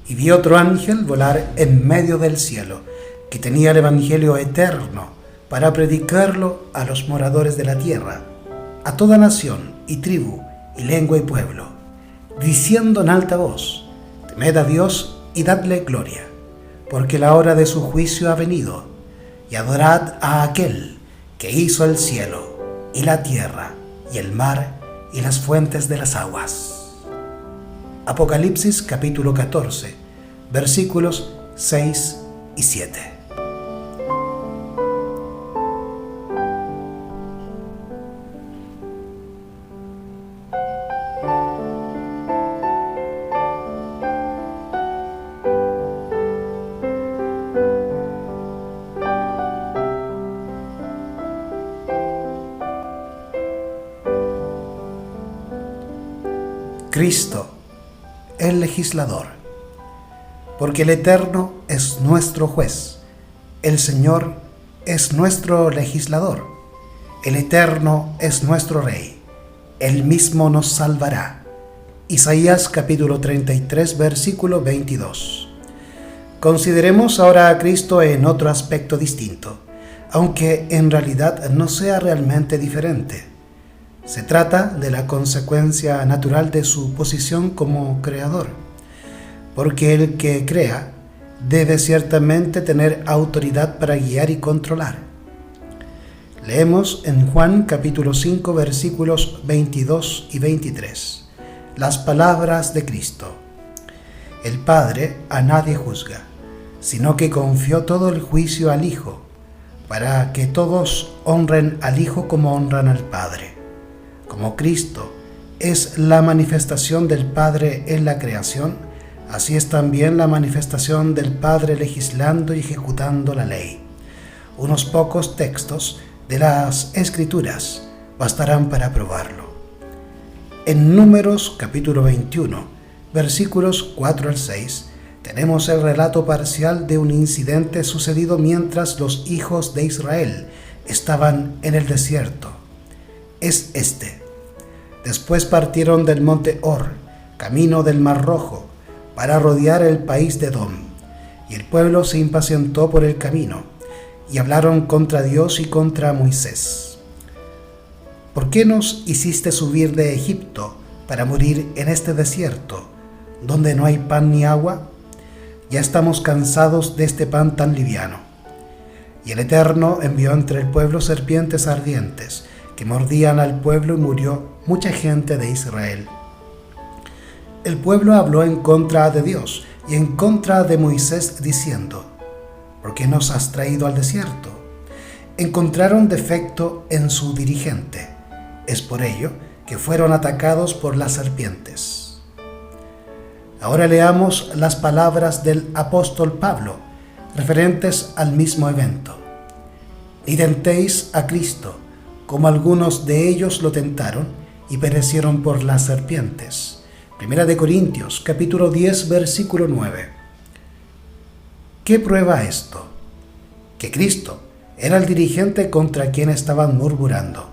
Y vi otro ángel volar en medio del cielo, que tenía el evangelio eterno para predicarlo a los moradores de la tierra, a toda nación y tribu y lengua y pueblo, diciendo en alta voz: temed a Dios y dadle gloria, porque la hora de su juicio ha venido, y adorad a aquel que hizo el cielo y la tierra y el mar y las fuentes de las aguas. Apocalipsis capítulo 14, versículos 6 y 7. Cristo, el legislador, porque el Eterno es nuestro juez, el Señor es nuestro legislador, el Eterno es nuestro Rey, Él mismo nos salvará. Isaías capítulo 33, versículo 22. Consideremos ahora a Cristo en otro aspecto distinto, aunque en realidad no sea realmente diferente. Se trata de la consecuencia natural de su posición como creador, porque el que crea debe ciertamente tener autoridad para guiar y controlar. Leemos en Juan capítulo 5 versículos 22 y 23 las palabras de Cristo: el Padre a nadie juzga, sino que confió todo el juicio al Hijo, para que todos honren al Hijo como honran al Padre. Como Cristo es la manifestación del Padre en la creación, así es también la manifestación del Padre legislando y ejecutando la ley. Unos pocos textos de las Escrituras bastarán para probarlo. En Números capítulo 21, versículos 4 al 6, tenemos el relato parcial de un incidente sucedido mientras los hijos de Israel estaban en el desierto. Es este: después partieron del monte Hor, camino del Mar Rojo, para rodear el país de Edom, y el pueblo se impacientó por el camino, y hablaron contra Dios y contra Moisés. ¿Por qué nos hiciste subir de Egipto para morir en este desierto, donde no hay pan ni agua? Ya estamos cansados de este pan tan liviano. Y el Eterno envió entre el pueblo serpientes ardientes, que mordían al pueblo, y murió mucha gente de Israel. El pueblo habló en contra de Dios y en contra de Moisés, diciendo: ¿por qué nos has traído al desierto? Encontraron defecto en su dirigente. Es por ello que fueron atacados por las serpientes. Ahora leamos las palabras del apóstol Pablo, referentes al mismo evento. Ni tentéis a Cristo, como algunos de ellos lo tentaron y perecieron por las serpientes. Primera de Corintios, capítulo 10, versículo 9. ¿Qué prueba esto? Que Cristo era el dirigente contra quien estaban murmurando.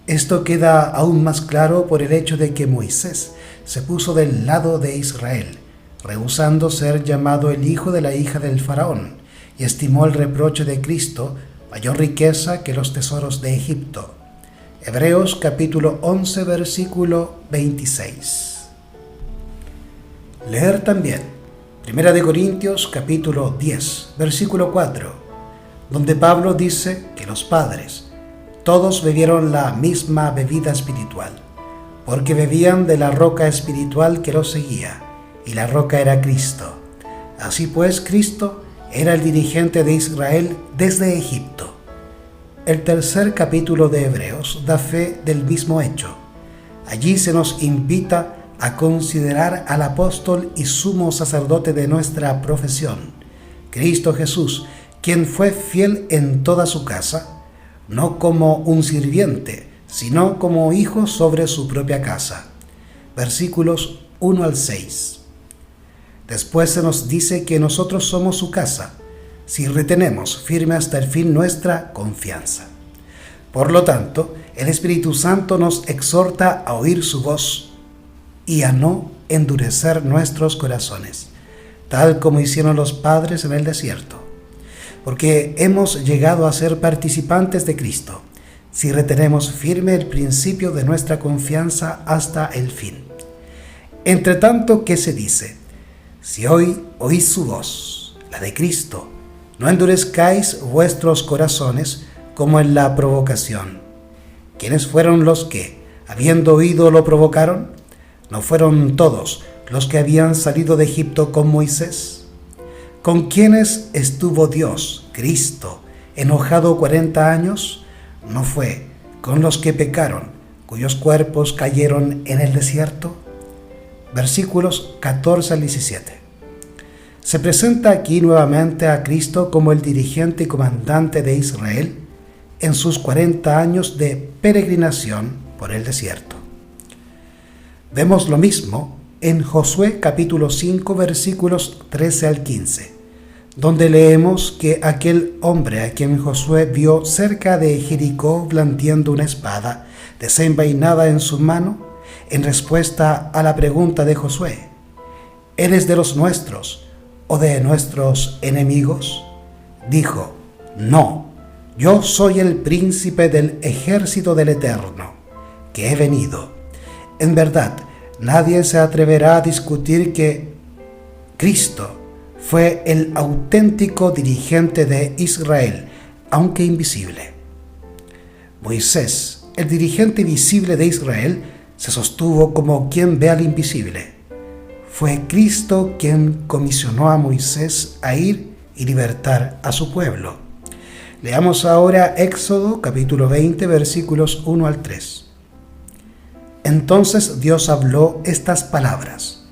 Esto queda aún más claro por el hecho de que Moisés se puso del lado de Israel, rehusando ser llamado el hijo de la hija del faraón, y estimó el reproche de Cristo mayor riqueza que los tesoros de Egipto. Hebreos capítulo 11, versículo 26. Leer también Primera de Corintios capítulo 10, versículo 4, donde Pablo dice que los padres todos bebieron la misma bebida espiritual, porque bebían de la roca espiritual que los seguía, y la roca era Cristo. Así pues, Cristo era el dirigente de Israel desde Egipto. El tercer capítulo de Hebreos da fe del mismo hecho. Allí se nos invita a considerar al apóstol y sumo sacerdote de nuestra profesión, Cristo Jesús, quien fue fiel en toda su casa, no como un sirviente, sino como hijo sobre su propia casa. Versículos 1 al 6. Después se nos dice que nosotros somos su casa, si retenemos firme hasta el fin nuestra confianza. Por lo tanto, el Espíritu Santo nos exhorta a oír su voz y a no endurecer nuestros corazones, tal como hicieron los padres en el desierto, porque hemos llegado a ser participantes de Cristo, si retenemos firme el principio de nuestra confianza hasta el fin. Entre tanto, ¿qué se dice? Si hoy oís su voz, la de Cristo, no endurezcáis vuestros corazones como en la provocación. ¿Quiénes fueron los que, habiendo oído, lo provocaron? ¿No fueron todos los que habían salido de Egipto con Moisés? ¿Con quiénes estuvo Dios, Cristo, enojado 40 años? ¿No fue con los que pecaron, cuyos cuerpos cayeron en el desierto? Versículos 14 al 17. Se presenta aquí nuevamente a Cristo como el dirigente y comandante de Israel en sus 40 años de peregrinación por el desierto. Vemos lo mismo en Josué capítulo 5 versículos 13 al 15, donde leemos que aquel hombre a quien Josué vio cerca de Jericó blandiendo una espada desenvainada en su mano, en respuesta a la pregunta de Josué: ¿eres de los nuestros o de nuestros enemigos?, dijo: no, yo soy el príncipe del ejército del Eterno, que he venido. En verdad, nadie se atreverá a discutir que Cristo fue el auténtico dirigente de Israel, aunque invisible. Moisés, el dirigente visible de Israel, se sostuvo como quien ve al invisible. Fue Cristo quien comisionó a Moisés a ir y libertar a su pueblo. Leamos ahora Éxodo capítulo 20 versículos 1 al 3. Entonces Dios habló estas palabras: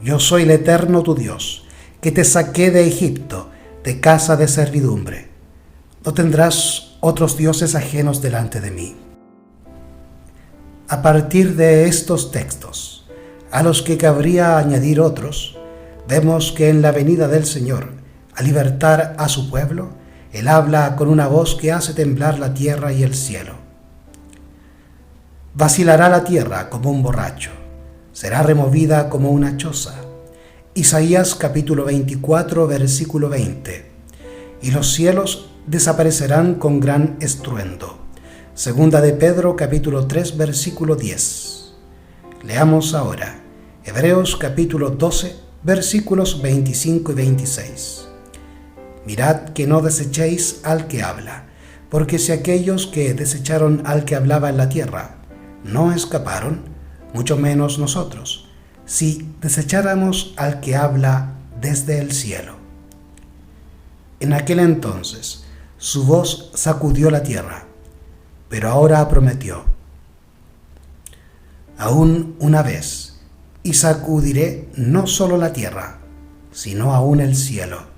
Yo soy el Eterno tu Dios, que te saqué de Egipto, de casa de servidumbre. No tendrás otros dioses ajenos delante de mí. A partir de estos textos, a los que cabría añadir otros, vemos que en la venida del Señor, a libertar a su pueblo, Él habla con una voz que hace temblar la tierra y el cielo. Vacilará la tierra como un borracho, será removida como una choza. Isaías capítulo 24 versículo 20. Y los cielos desaparecerán con gran estruendo. Segunda de Pedro capítulo 3 versículo 10. Leamos ahora Hebreos capítulo 12 versículos 25 y 26. Mirad que no desechéis al que habla, porque si aquellos que desecharon al que hablaba en la tierra no escaparon, mucho menos nosotros, si desecháramos al que habla desde el cielo. En aquel entonces su voz sacudió la tierra, pero ahora prometió: aún una vez, y sacudiré no solo la tierra, sino aún el cielo.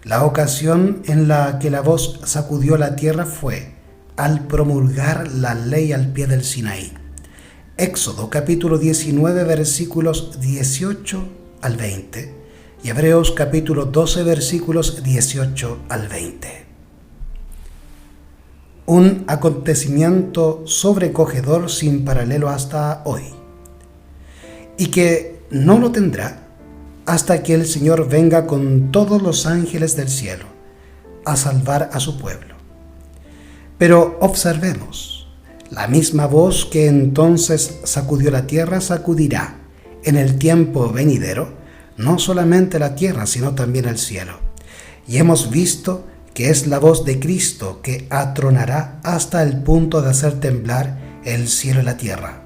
La ocasión en la que la voz sacudió la tierra fue al promulgar la ley al pie del Sinaí. Éxodo capítulo 19 versículos 18 al 20 y Hebreos capítulo 12 versículos 18 al 20. Un acontecimiento sobrecogedor sin paralelo hasta hoy, y que no lo tendrá hasta que el Señor venga con todos los ángeles del cielo a salvar a su pueblo. Pero observemos, la misma voz que entonces sacudió la tierra sacudirá en el tiempo venidero no solamente la tierra, sino también el cielo. Y hemos visto que es la voz de Cristo que atronará hasta el punto de hacer temblar el cielo y la tierra,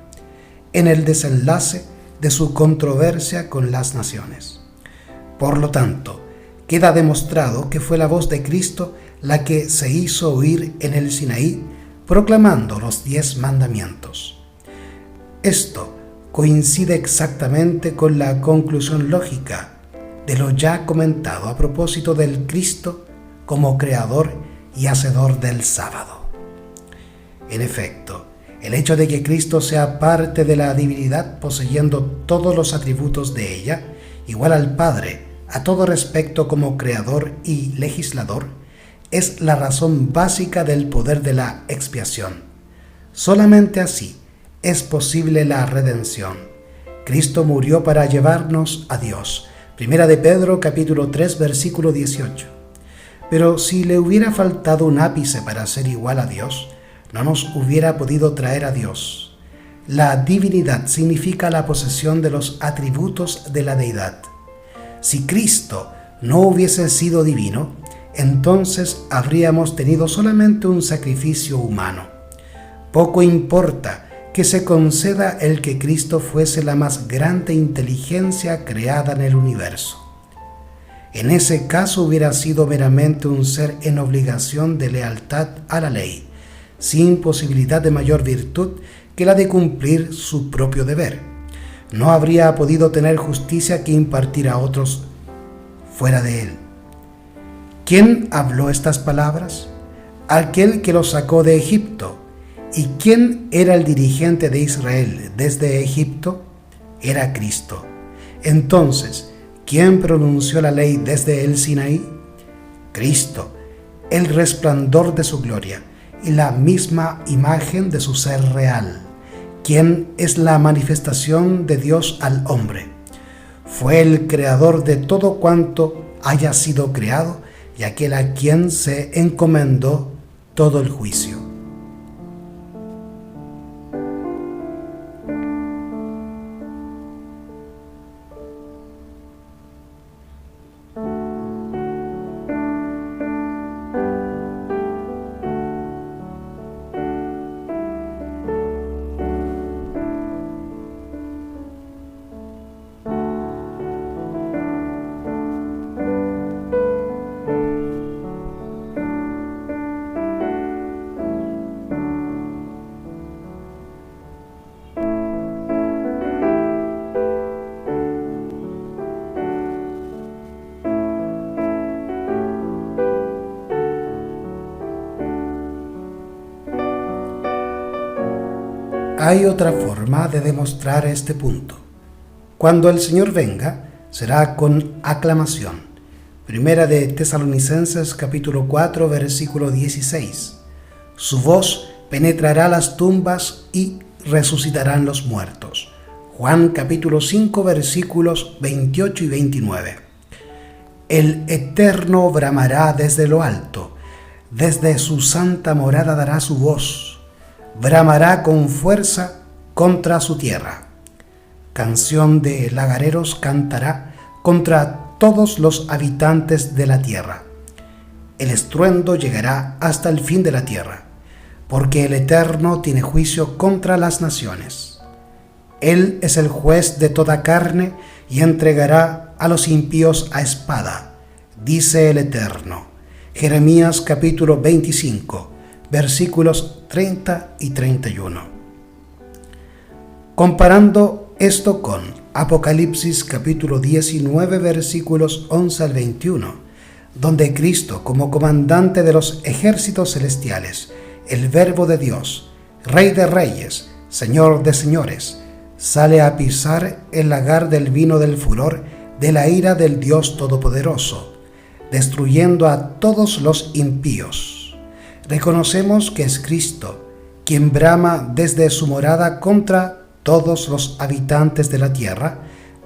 en el desenlace de su controversia con las naciones. Por lo tanto, queda demostrado que fue la voz de Cristo la que se hizo oír en el Sinaí, proclamando los 10 mandamientos. Esto coincide exactamente con la conclusión lógica de lo ya comentado a propósito del Cristo como creador y hacedor del sábado. En efecto, el hecho de que Cristo sea parte de la divinidad, poseyendo todos los atributos de ella, igual al Padre a todo respecto como creador y legislador, es la razón básica del poder de la expiación. Solamente así es posible la redención. Cristo murió para llevarnos a Dios, Primera de Pedro capítulo 3 versículo 18. Pero si le hubiera faltado un ápice para ser igual a Dios, no nos hubiera podido traer a Dios. La divinidad significa la posesión de los atributos de la deidad. Si Cristo no hubiese sido divino, entonces habríamos tenido solamente un sacrificio humano. Poco importa que se conceda el que Cristo fuese la más grande inteligencia creada en el universo. En ese caso hubiera sido meramente un ser en obligación de lealtad a la ley, sin posibilidad de mayor virtud que la de cumplir su propio deber. No habría podido tener justicia que impartir a otros fuera de él. ¿Quién habló estas palabras? Aquel que los sacó de Egipto. ¿Y quién era el dirigente de Israel desde Egipto? Era Cristo. Entonces, ¿quién pronunció la ley desde el Sinaí? Cristo, el resplandor de su gloria y la misma imagen de su ser real, quien es la manifestación de Dios al hombre. Fue el creador de todo cuanto haya sido creado y aquel a quien se encomendó todo el juicio. Hay otra forma de demostrar este punto. Cuando el Señor venga, será con aclamación. Primera de Tesalonicenses capítulo 4 versículo 16. Su voz penetrará las tumbas y resucitarán los muertos. Juan capítulo 5 versículos 28 y 29. El Eterno bramará desde lo alto, desde su santa morada dará su voz. Bramará con fuerza contra su tierra. Canción de lagareros cantará contra todos los habitantes de la tierra. El estruendo llegará hasta el fin de la tierra, porque el Eterno tiene juicio contra las naciones. Él es el juez de toda carne y entregará a los impíos a espada, dice el Eterno. Jeremías capítulo 25. Versículos 30 y 31. Comparando esto con Apocalipsis capítulo 19 versículos 11 al 21, donde Cristo, como comandante de los ejércitos celestiales, el Verbo de Dios, Rey de reyes, Señor de señores, sale a pisar el lagar del vino del furor de la ira del Dios Todopoderoso, destruyendo a todos los impíos. Reconocemos que es Cristo quien brama desde su morada contra todos los habitantes de la tierra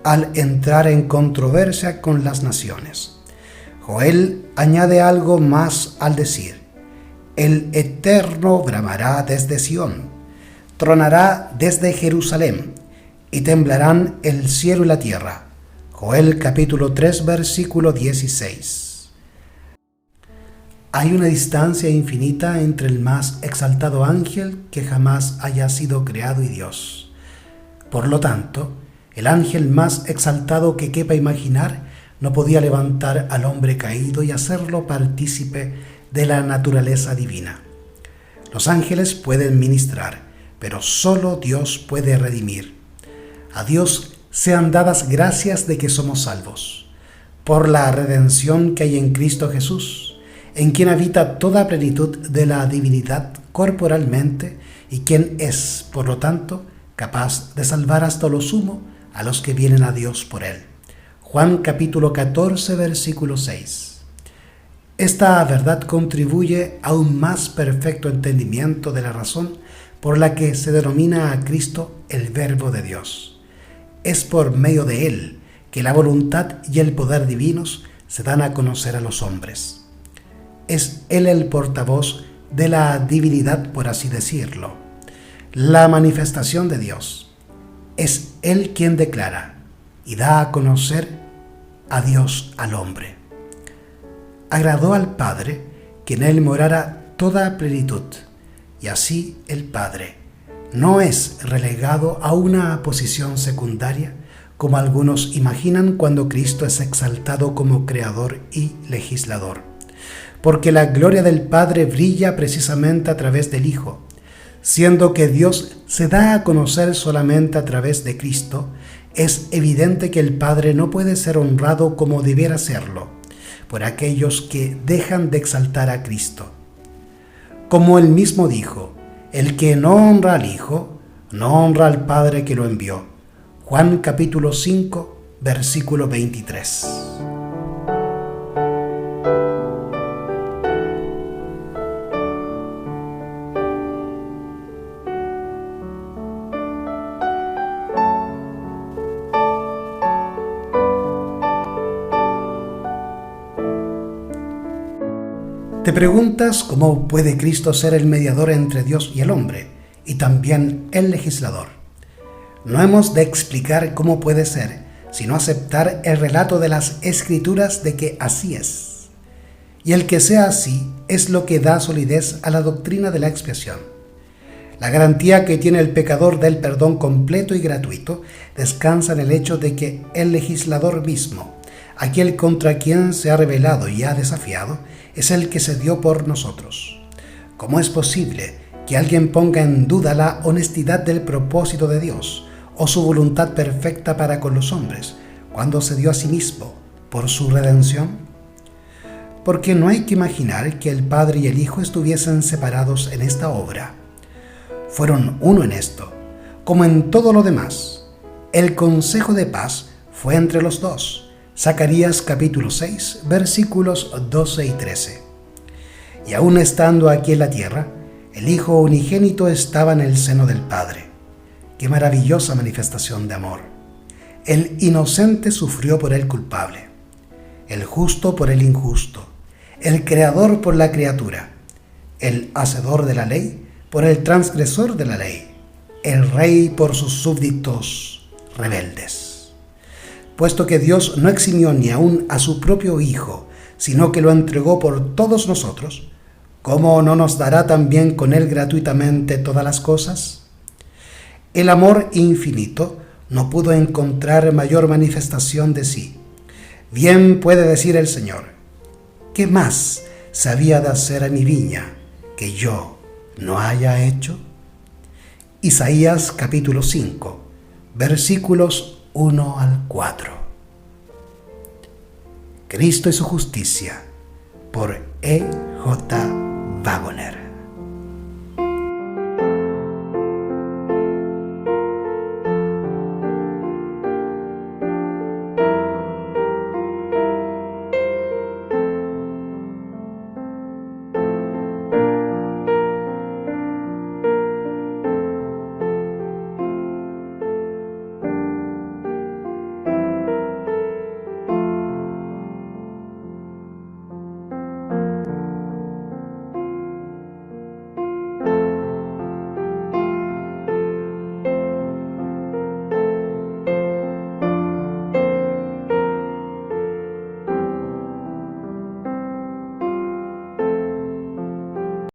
al entrar en controversia con las naciones. Joel añade algo más al decir: el Eterno bramará desde Sión, tronará desde Jerusalén, y temblarán el cielo y la tierra. Joel capítulo 3 versículo 16. Hay una distancia infinita entre el más exaltado ángel que jamás haya sido creado y Dios. Por lo tanto, el ángel más exaltado que quepa imaginar no podía levantar al hombre caído y hacerlo partícipe de la naturaleza divina. Los ángeles pueden ministrar, pero solo Dios puede redimir. A Dios sean dadas gracias de que somos salvos, por la redención que hay en Cristo Jesús, en quien habita toda plenitud de la divinidad corporalmente y quien es, por lo tanto, capaz de salvar hasta lo sumo a los que vienen a Dios por él. Juan capítulo 14 versículo 6. Esta verdad contribuye a un más perfecto entendimiento de la razón por la que se denomina a Cristo el Verbo de Dios. Es por medio de él que la voluntad y el poder divinos se dan a conocer a los hombres. Es Él el portavoz de la divinidad, por así decirlo, la manifestación de Dios. Es Él quien declara y da a conocer a Dios al hombre. Agradó al Padre que en Él morara toda plenitud, y así el Padre no es relegado a una posición secundaria, como algunos imaginan cuando Cristo es exaltado como creador y legislador, porque la gloria del Padre brilla precisamente a través del Hijo. Siendo que Dios se da a conocer solamente a través de Cristo, es evidente que el Padre no puede ser honrado como debiera serlo por aquellos que dejan de exaltar a Cristo. Como él mismo dijo, el que no honra al Hijo, no honra al Padre que lo envió. Juan capítulo 5, versículo 23. Te preguntas cómo puede Cristo ser el mediador entre Dios y el hombre, y también el legislador. No hemos de explicar cómo puede ser, sino aceptar el relato de las Escrituras de que así es. Y el que sea así es lo que da solidez a la doctrina de la expiación. La garantía que tiene el pecador del perdón completo y gratuito descansa en el hecho de que el legislador mismo, aquel contra quien se ha rebelado y ha desafiado, es el que se dio por nosotros. ¿Cómo es posible que alguien ponga en duda la honestidad del propósito de Dios o su voluntad perfecta para con los hombres, cuando se dio a sí mismo por su redención? Porque no hay que imaginar que el Padre y el Hijo estuviesen separados en esta obra. Fueron uno en esto, como en todo lo demás. El consejo de paz fue entre los dos. Zacarías capítulo 6, versículos 12 y 13. Y aún estando aquí en la tierra, el Hijo unigénito estaba en el seno del Padre. ¡Qué maravillosa manifestación de amor! El inocente sufrió por el culpable, el justo por el injusto, el creador por la criatura, el hacedor de la ley por el transgresor de la ley, el rey por sus súbditos rebeldes. Puesto que Dios no eximió ni aún a su propio Hijo, sino que lo entregó por todos nosotros, ¿cómo no nos dará también con Él gratuitamente todas las cosas? El amor infinito no pudo encontrar mayor manifestación de sí. Bien puede decir el Señor, ¿qué más se había de hacer a mi viña que yo no haya hecho? Isaías capítulo 5, versículos 1 al 4. Cristo y su justicia, por E. J. Wagoner.